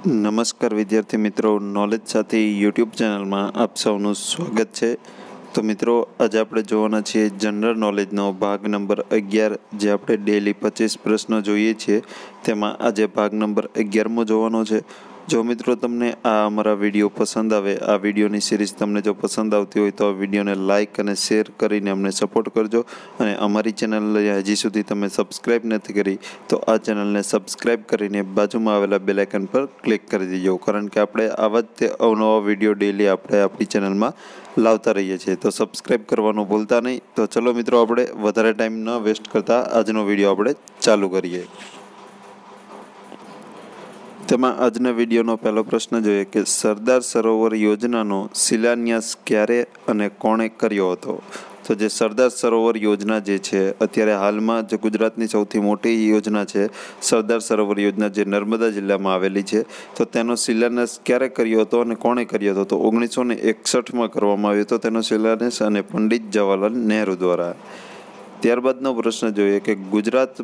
નમસ્કાર વિદ્યાર્થી મિત્રો, નોલેજ સાથી યુટ્યુબ ચેનલમાં આપ સૌનું સ્વાગત છે। તો મિત્રો, આજે આપણે જોવાના છીએ જનરલ નોલેજનો ભાગ નંબર 11, જે આપણે ડેલી 25 પ્રશ્નો જોઈએ છીએ તેમાં આજે ભાગ નંબર 11મો જોવાનો છે। જો મિત્રો તમને આ અમારા વિડીયો પસંદ આવે, આ વિડીયોની સિરીઝ તમને જો પસંદ આવતી હોય તો આ વિડીયોને લાઇક અને શેર કરીને અમને સપોર્ટ કરજો અને અમારી ચેનલ હજી સુધી તમે સબસ્ક્રાઈબ નથી કરી તો આ ચેનલને સબસ્ક્રાઈબ કરીને બાજુમાં આવેલા બેલ આઇકન પર ક્લિક કરી દેજો, કારણ કે આપણે આવા જ અવનવા વિડીયો ડેલી આપણે આપણી ચેનલમાં લાવતા રહીએ છીએ। તો સબસ્ક્રાઈબ કરવાનું ભૂલતા નહીં। તો ચલો મિત્રો, આપણે વધારે ટાઈમ ન વેસ્ટ કરતા આજનો વિડીયો આપણે ચાલુ કરીએ। તેમાં આજના વિડીયોનો પહેલો પ્રશ્ન જોઈએ કે સરદાર સરોવર યોજનાનો શિલાન્યાસ ક્યારે અને કોણે કર્યો હતો? તો જે સરદાર સરોવર યોજના જે છે, અત્યારે હાલમાં જે ગુજરાતની સૌથી મોટી યોજના છે સરદાર સરોવર યોજના, જે નર્મદા જિલ્લામાં આવેલી છે, તો તેનો શિલાન્યાસ ક્યારે કર્યો હતો અને કોણે કર્યો હતો? તો 1961માં કરવામાં આવ્યો હતો તેનો શિલાન્યાસ, અને પંડિત જવાહરલાલ નહેરુ દ્વારા। ત્યારબાદનો પ્રશ્ન જોઈએ કે ગુજરાત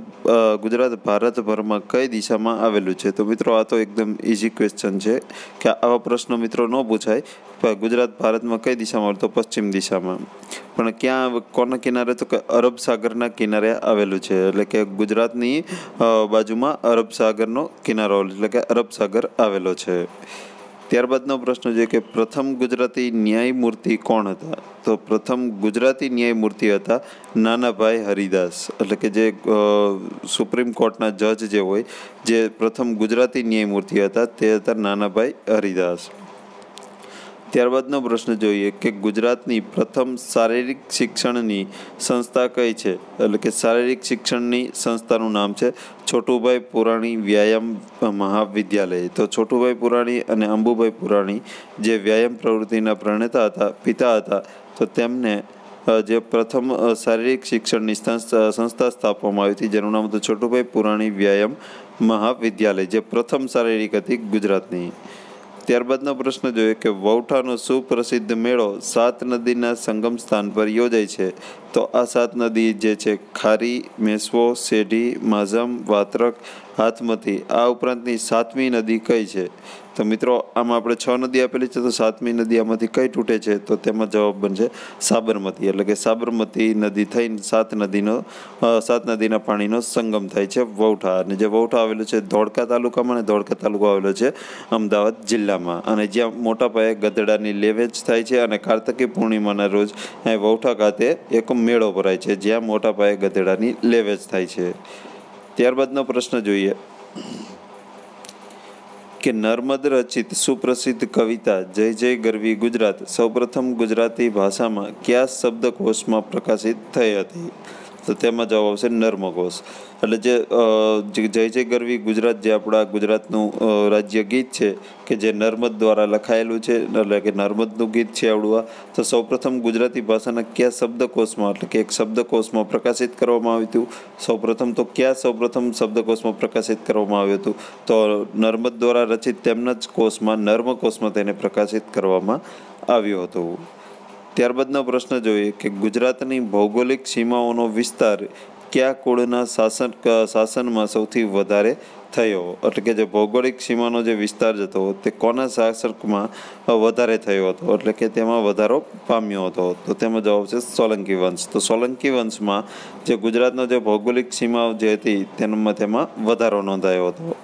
ભારતભરમાં કઈ દિશામાં આવેલું છે? તો મિત્રો, આ તો એકદમ ઇઝી ક્વેશ્ચન છે કે આવા પ્રશ્નો મિત્રો ન પૂછાય। પણ ગુજરાત ભારતમાં કઈ દિશામાં આવેલું? તો પશ્ચિમ દિશામાં। પણ ક્યાં, કોના કિનારે? તો કે અરબ સાગરના કિનારે આવેલું છે, એટલે કે ગુજરાતની બાજુમાં અરબ સાગરનો કિનારો, એટલે કે અરબ સાગર આવેલો છે। ત્યારબાદનો પ્રશ્ન છે કે પ્રથમ ગુજરાતી ન્યાયમૂર્તિ કોણ હતા? તો પ્રથમ ગુજરાતી ન્યાયમૂર્તિ હતા નાનાભાઈ હરિદાસ, એટલે કે જે સુપ્રીમ કોર્ટના જજ જે હોય, જે પ્રથમ ગુજરાતી ન્યાયમૂર્તિ હતા તે હતા નાનાભાઈ હરિદાસ। ત્યારબાદનો પ્રશ્ન જોઈએ કે ગુજરાતની પ્રથમ શારીરિક શિક્ષણની સંસ્થા કઈ છે? એટલે કે શારીરિક શિક્ષણની સંસ્થાનું નામ છે છોટુભાઈ પુરાણી વ્યાયામ મહાવિદ્યાલય। તો છોટુભાઈ પુરાણી અને અંબુભાઈ પુરાણી જે વ્યાયામ પ્રવૃત્તિના પ્રણેતા હતા, પિતા હતા, તો તેમને જે પ્રથમ શારીરિક શિક્ષણની સંસ્થા સ્થાપવામાં આવી હતી, જેનું નામ હતું છોટુભાઈ પુરાણી વ્યાયામ મહાવિદ્યાલય, જે પ્રથમ શારીરિક હતી ગુજરાતની। ત્યારબાદનો પ્રશ્ન જોઈએ કે વૌઠાનો સુપ્રસિદ્ધ મેળો 7 નદીના સંગમ સ્થાન પર યોજાય છે। તો આ 7 નદી જે છે ખારી, મેશ્વો, સેઢી, માઝમ, વાત્રક, હાથમતી, આ ઉપરાંતની 7મી નદી કઈ છે? તો મિત્રો, આમાં આપણે 6 નદી આપેલી છે, તો 7મી નદી આમાંથી કઈ તૂટે છે? તો તેમાં જવાબ બનશે સાબરમતી, એટલે કે સાબરમતી નદી થઈને 7 નદીના પાણીનો સંગમ થાય છે વૌઠા। અને જે વૌઠા આવેલું છે ધોળકા તાલુકામાં, અને ધોળકા તાલુકો આવેલો છે અમદાવાદ જિલ્લામાં, અને જ્યાં મોટા પાયે ગધેડાની લેવેચ થાય છે, અને કાર્તિકી પૂર્ણિમાના રોજ અહીં વૌઠા ખાતે એક મેળો ભરાય છે, જ્યાં મોટા પાયે ગધેડાની લેવેચ થાય છે। ત્યારબાદનો પ્રશ્ન જોઈએ કે નર્મદ રચિત સુપ્રસિદ્ધ કવિતા જય જય ગરવી ગુજરાત સૌપ્રથમ ગુજરાતી ભાષામાં કયા શબ્દકોશમાં પ્રકાશિત થઈ હતી? તો તેમાં જવાબ આવશે નર્મકોશ। એટલે જે જય જય ગરવી ગુજરાત, જે આપણા ગુજરાતનું રાજ્ય ગીત છે કે જે નર્મદ દ્વારા લખાયેલું છે, એટલે કે નર્મદનું ગીત છે આવડું આ, તો સૌપ્રથમ ગુજરાતી ભાષાના કયા શબ્દકોશમાં, એટલે કે એક શબ્દકોશમાં પ્રકાશિત કરવામાં આવ્યું હતું? સૌપ્રથમ શબ્દકોશમાં પ્રકાશિત કરવામાં આવ્યું હતું? તો નર્મદ દ્વારા રચિત તેમના જ કોશમાં, નર્મકોશમાં તેને પ્રકાશિત કરવામાં આવ્યું હતું। ત્યારબાદનો પ્રશ્ન જોઈએ કે ગુજરાતની ભૌગોલિક સીમાઓનો વિસ્તાર કયા કુળના શાસનમાં સૌથી વધારે થયો? એટલે કે જે ભૌગોલિક સીમાનો જે વિસ્તાર હતો તે કોના શાસકમાં વધારે થયો હતો, એટલે કે તેમાં વધારો પામ્યો હતો? તો તેમાં જવાબ છે સોલંકી વંશ। તો સોલંકી વંશમાં જે ગુજરાતનો જે ભૌગોલિક સીમા જે હતી તેમાં વધારો નોંધાયો હતો।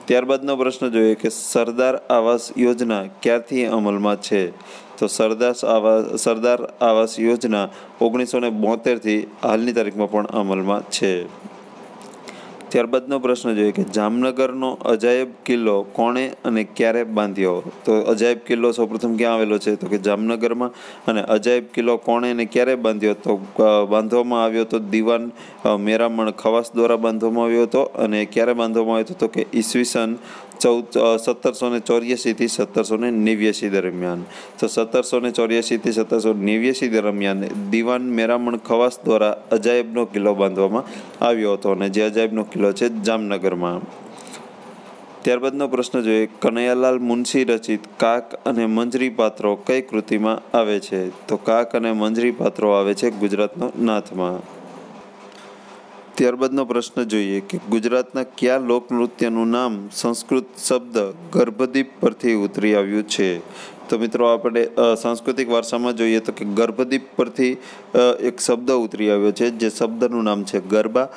ત્યારબાદનો પ્રશ્ન જોઈએ કે સરદાર આવાસ યોજના ક્યારથી અમલમાં છે? તો સરદાર આવાસ યોજના 1972થી હાલની તારીખમાં પણ અમલમાં છે। ત્યારબાદનો પ્રશ્ન જોઈએ કે જામનગરનો અજાયબ કિલ્લો કોણે અને ક્યારે બાંધ્યો? તો અજાયબ કિલ્લો સૌપ્રથમ ક્યાં આવેલો છે? તો કે જામનગરમાં। અને અજાયબ કિલ્લો કોણે અને ક્યારે બાંધ્યો? તો બાંધવામાં આવ્યો હતો દિવાન મેરામણ ખવાસ દ્વારા બાંધવામાં આવ્યો હતો। અને ક્યારે બાંધવામાં આવ્યો હતો? તો કે ઈસવીસન 1784 થી 1789 દરમિયાન। તો 1784 થી 1789 દરમિયાન દિવાન મેરામણ ખવાસ દ્વારા અજાયબનો કિલ્લો બાંધવામાં આવ્યો હતો, અને જે અજાયબનો કિલ્લો છે જામનગરમાં। ત્યારબાદનો પ્રશ્ન જોઈએ કનૈયાલાલ મુનશી રચિત કાક અને મંજરી પાત્રો કઈ કૃતિમાં આવે છે? તો કાક અને મંજરી પાત્રો આવે છે ગુજરાતનો નાથમાં। ત્યારબાદનો પ્રશ્ન જોઈએ કે ગુજરાતના કયા લોકનૃત્યનું નામ સંસ્કૃત શબ્દ ગર્ભદીપ પરથી ઉતરી આવ્યું છે? તો મિત્રો આપણે સાંસ્કૃતિક વારસામાં જોઈએ તો કે ગર્ભદીપ પરથી એક શબ્દ ઉતરી આવ્યો છે, જે શબ્દનું નામ છે ગરબા.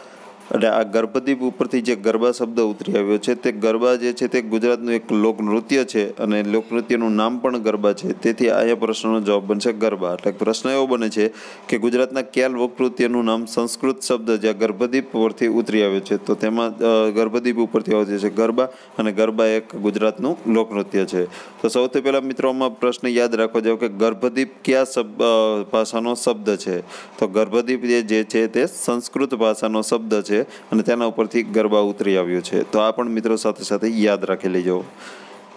અને આ ગર્ભદીપ ઉપરથી જે ગરબા શબ્દ ઉતરી આવ્યો છે, તે ગરબા જે છે તે ગુજરાતનું એક લોકનૃત્ય છે અને લોકનૃત્યનું નામ પણ ગરબા છે. તેથી આ પ્રશ્નનો જવાબ બનશે ગરબા. એટલે પ્રશ્ન એવો બને છે કે ગુજરાતના કયા લોકનૃત્યનું નામ સંસ્કૃત શબ્દ જ્યાં ગર્ભદીપ પરથી ઉતરી આવ્યો છે, તો તેમાં ગર્ભદીપ ઉપરથી આવે છે ગરબા, અને ગરબા એક ગુજરાતનું લોકનૃત્ય છે. તો સૌથી પહેલા મિત્રો આમાં પ્રશ્ન યાદ રાખવો જોઈએ કે ગર્ભદીપ કયા ભાષાનો શબ્દ છે? તો ગર્ભદીપ જે છે તે સંસ્કૃત ભાષાનો શબ્દ છે અને તેના ઉપરથી ગરબા ઉતરી આવ્યું છે. તો આ પણ મિત્રો સાથે સાથે યાદ રાખી લેજો.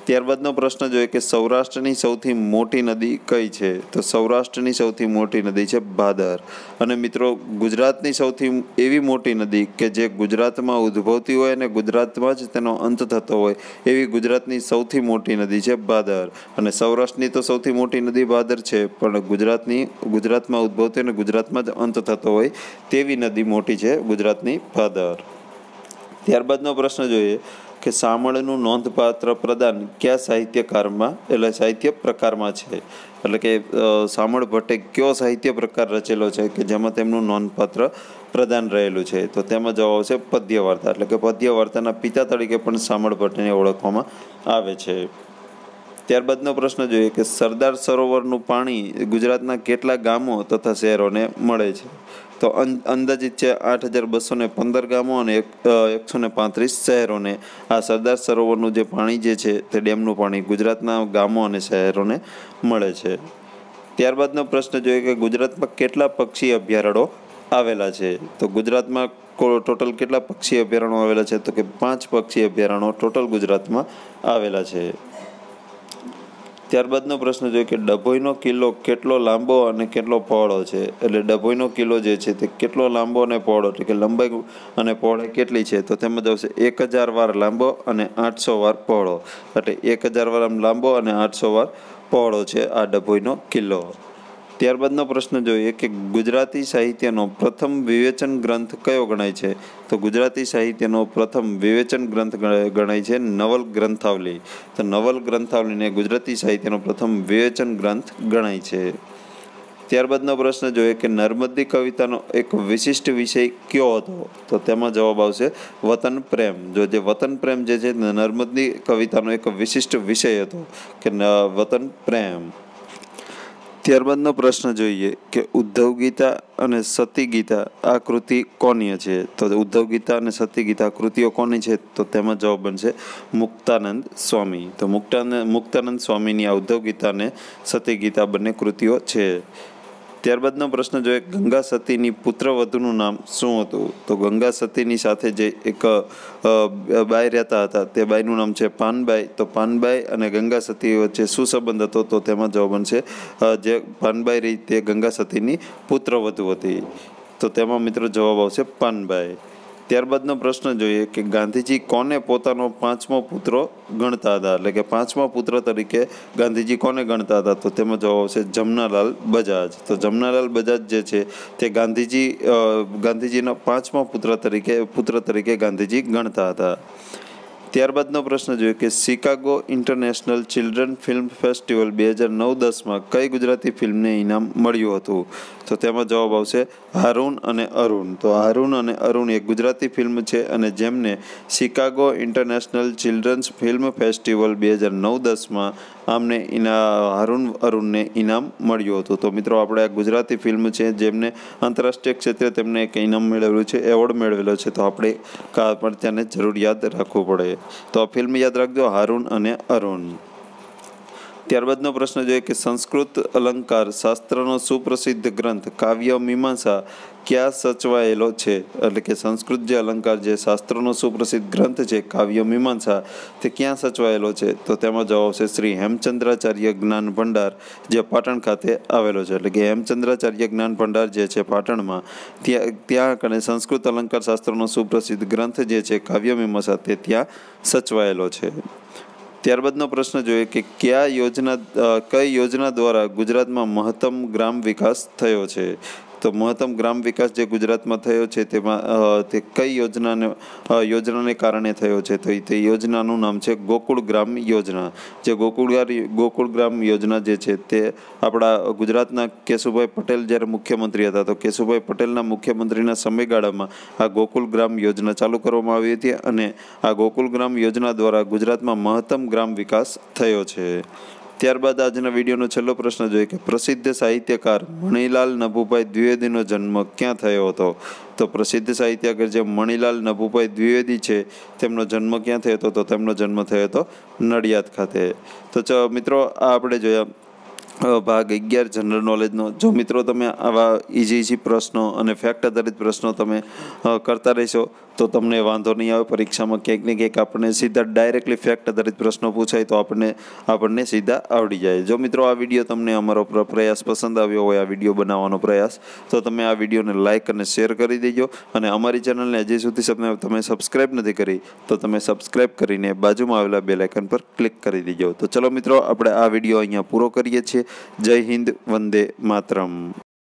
ત્યારબાદનો પ્રશ્ન જોઈએ કે સૌરાષ્ટ્રની સૌથી મોટી નદી કઈ છે? તો સૌરાષ્ટ્રની સૌથી મોટી નદી છે ભાદર. અને મિત્રો ગુજરાતની સૌથી એવી મોટી નદી કે જે ગુજરાતમાં ઉદ્ભવતી હોય અને ગુજરાતમાં જ તેનો અંત થતો હોય એવી ગુજરાતની સૌથી મોટી નદી છે ભાદર. અને સૌરાષ્ટ્રની તો સૌથી મોટી નદી ભાદર છે, પણ ગુજરાતમાં ઉદ્ભવતી અને ગુજરાતમાં જ અંત થતો હોય તેવી નદી મોટી છે ગુજરાતની ભાદર. ત્યારબાદનો પ્રશ્ન જોઈએ કે શામળનું નોંધપાત્ર પ્રદાન કયા સાહિત્ય પ્રકારમાં છે? એટલે કે શામળ ભટ્ટે કયો સાહિત્ય પ્રકાર રચેલો છે કે જેમાં તેમનું નોંધપાત્ર પ્રદાન રહેલું છે? તો તેમાં જવાબ આવશે પદ્ય વાર્તા. એટલે કે પદ્ય વાર્તાના પિતા તરીકે પણ શામળ ભટ્ટને ઓળખવામાં આવે છે. ત્યારબાદનો પ્રશ્ન જોઈએ કે સરદાર સરોવરનું પાણી ગુજરાતના કેટલા ગામો તથા શહેરોને મળે છે? તો અંદાજિત છે 8,215 ગામો અને 135 શહેરોને આ સરદાર સરોવરનું જે પાણી જે છે તે ડેમનું પાણી ગુજરાતના ગામો અને શહેરોને મળે છે. ત્યારબાદનો પ્રશ્ન જોઈએ કે ગુજરાતમાં કેટલા પક્ષી અભયારણ્યો આવેલા છે? તો ગુજરાતમાં ટોટલ કેટલા પક્ષી અભયારણ્યો આવેલા છે? તો કે 5 પક્ષી અભયારણ્યો ટોટલ ગુજરાતમાં આવેલા છે. ત્યારબાદનો પ્રશ્ન જોઈએ કે ડભોઈનો કિલ્લો કેટલો લાંબો અને કેટલો પહોળો છે? એટલે ડભોઈનો કિલ્લો જે છે તે કેટલો લાંબો અને પહોળો, એટલે કે લંબાઈ અને પહોળાઈ કેટલી છે? તો તેમાં આવશે 1000 વાર લાંબો અને 800 વાર પહોળો. એટલે 1000 વાર લાંબો અને 800 વાર પહોળો છે આ ડભોઈનો કિલ્લો. ત્યારબાદનો પ્રશ્ન જોઈએ કે ગુજરાતી સાહિત્યનો પ્રથમ વિવેચન ગ્રંથ કયો ગણાય છે? તો ગુજરાતી સાહિત્યનો પ્રથમ વિવેચન ગ્રંથ ગણાય છે નવલ ગ્રંથાવલી. તો નવલ ગ્રંથાવલીને ગુજરાતી સાહિત્યનો પ્રથમ વિવેચન ગ્રંથ ગણાય છે. ત્યારબાદનો પ્રશ્ન જોઈએ કે નર્મદી કવિતાનો એક વિશિષ્ટ વિષય કયો હતો? તો તેમાં જવાબ આવશે વતન પ્રેમ. જે વતન પ્રેમ જે છે નર્મદી કવિતાનો એક વિશિષ્ટ વિષય હતો કે વતન પ્રેમ. ત્યારબાદનો પ્રશ્ન જોઈએ કે ઉદ્ધવ ગીતા અને સતી ગીતા આ કૃતિ કોની છે? તો ઉદ્ધવ ગીતા અને સતી ગીતા કૃતિઓ કોની છે? તો તેમાં જવાબ બનશે મુક્તાનંદ સ્વામી. તો મુક્તાનંદ સ્વામીની આ ઉદ્ધવ ગીતા અને સતી ગીતા બંને કૃતિઓ છે. ત્યારબાદનો પ્રશ્ન જોઈએ ગંગા સતીની પુત્રવધુનું નામ શું હતું? તો ગંગા સતીની સાથે જે એક બાઈ રહેતા હતા તે બાઈનું નામ છે પાનબાઈ. તો પાનબાઈ અને ગંગા સતી વચ્ચે શું સંબંધ હતો? તો તેમાં જવાબ બનશે જે પાનબાઈ રહી તે ગંગા સતીની પુત્રવધુ હતી. તો તેમાં મિત્રો જવાબ આવશે પાનબાઈ. ત્યારબાદનો પ્રશ્ન જોઈએ કે ગાંધીજી કોને પોતાનો 5મો પુત્ર ગણતા હતા? એટલે કે 5મા પુત્ર તરીકે ગાંધીજી કોને ગણતા હતા? તો તેમાં જવાબ આવશે જમનાલાલ બજાજ. તો જમનાલાલ બજાજ જે છે તે ગાંધીજીના 5મા પુત્ર તરીકે ગાંધીજી ગણતા હતા. ત્યારબાદનો પ્રશ્ન જોઈએ કે Chicago International Children Film Festival 2009-10માં કઈ ગુજરાતી ફિલ્મને ઇનામ મળ્યું હતું? તો તેમાં જવાબ આવશે હારૂન અને અરુણ. તો હારૂન અને અરુણ એક ગુજરાતી ફિલ્મ છે અને જેમને Chicago International Children's Film Festival 2009-10માં આમને હારૂન અરુણને ઇનામ મળ્યું હતું. તો મિત્રો આપણે આ ગુજરાતી ફિલ્મ છે જેમને આંતરરાષ્ટ્રીય ક્ષેત્રે તેમને એક ઇનામ મેળવેલું છે, એવોર્ડ મેળવેલો છે. તો આપણે પણ તેને જરૂર યાદ રાખવું પડે. તો આ ફિલ્મ યાદ રાખજો, હારૂન અને અરુણ. ત્યારબાદનો પ્રશ્ન જોઈએ કે સંસ્કૃત અલંકાર શાસ્ત્રનો સુપ્રસિદ્ધ ગ્રંથ કાવ્ય મીમાંસા ક્યાં સચવાયેલો છે? એટલે કે સંસ્કૃત જે અલંકાર જે શાસ્ત્રનો સુપ્રસિદ્ધ ગ્રંથ છે કાવ્ય મીમાંસા તે ક્યાં સચવાયેલો છે? તો તેમાં જવાબ આવશે શ્રી હેમચંદ્રાચાર્ય જ્ઞાન ભંડાર જે પાટણ ખાતે આવેલો છે. એટલે કે હેમચંદ્રાચાર્ય જ્ઞાન ભંડાર જે છે પાટણમાં ત્યાં કને સંસ્કૃત અલંકાર શાસ્ત્રનો સુપ્રસિદ્ધ ગ્રંથ જે છે કાવ્ય મીમાંસા તે ત્યાં સચવાયેલો છે. ત્યારબાદનો પ્રશ્ન જોઈએ કે કઈ યોજના દ્વારા ગુજરાતમાં મહત્તમ ગ્રામ વિકાસ થયો છે? તો મહત્તમ ગ્રામ વિકાસ જે ગુજરાતમાં થયો છે તેમાં તે કઈ યોજનાને કારણે થયો છે? તો તે યોજનાનું નામ છે ગોકુળ ગ્રામ યોજના. જે ગોકુળ ગ્રામ યોજના જે છે તે આપણા ગુજરાતના કેશુભાઈ પટેલ જ્યારે મુખ્યમંત્રી હતા તો કેશુભાઈ પટેલના મુખ્યમંત્રીના સમયગાળામાં આ ગોકુળ ગ્રામ યોજના ચાલુ કરવામાં આવી હતી અને આ ગોકુળ ગ્રામ યોજના દ્વારા ગુજરાતમાં મહત્તમ ગ્રામ વિકાસ થયો છે. ત્યારબાદ આજના વિડીયોનો છેલ્લો પ્રશ્ન જોઈએ કે પ્રસિદ્ધ સાહિત્યકાર મણિલાલ નભુભાઈ દ્વિવેદીનો જન્મ ક્યાં થયો હતો? તો પ્રસિદ્ધ સાહિત્યકાર જે મણિલાલ નભુભાઈ દ્વિવેદી છે તેમનો જન્મ ક્યાં થયો હતો? તો તેમનો જન્મ થયો હતો નડિયાદ ખાતે. તો મિત્રો આ આપણે જોયા ભાગ 11 જનરલ નોલેજનો. જો મિત્રો તમે આવા ઇઝી પ્રશ્નો અને ફેક્ટ આધારિત પ્રશ્નો તમે કરતા રહેશો તો તમને વાંધો નહીં આવે. પરીક્ષામાં ક્યાંક ને ક્યાંક આપણને સીધા ડાયરેક્ટલી ફેક્ટ આધારિત પ્રશ્નો પૂછાય તો આપણને સીધા આવડી જાય. જો મિત્રો આ વિડીયો તમને અમારો પ્રયાસ પસંદ આવ્યો હોય, આ વિડીયો બનાવવાનો પ્રયાસ, તો તમે આ વિડીયોને લાઇક અને શેર કરી દેજો. અને અમારી ચેનલને હજી સુધી તમે સબસ્ક્રાઈબ નથી કરી તો તમે સબસ્ક્રાઈબ કરીને બાજુમાં આવેલા બેલ આઇકન પર ક્લિક કરી દેજો. તો ચલો મિત્રો આપણે આ વિડીયો અહીંયા પૂરો કરીએ છીએ. જય હિન્દ, વંદે માતરમ.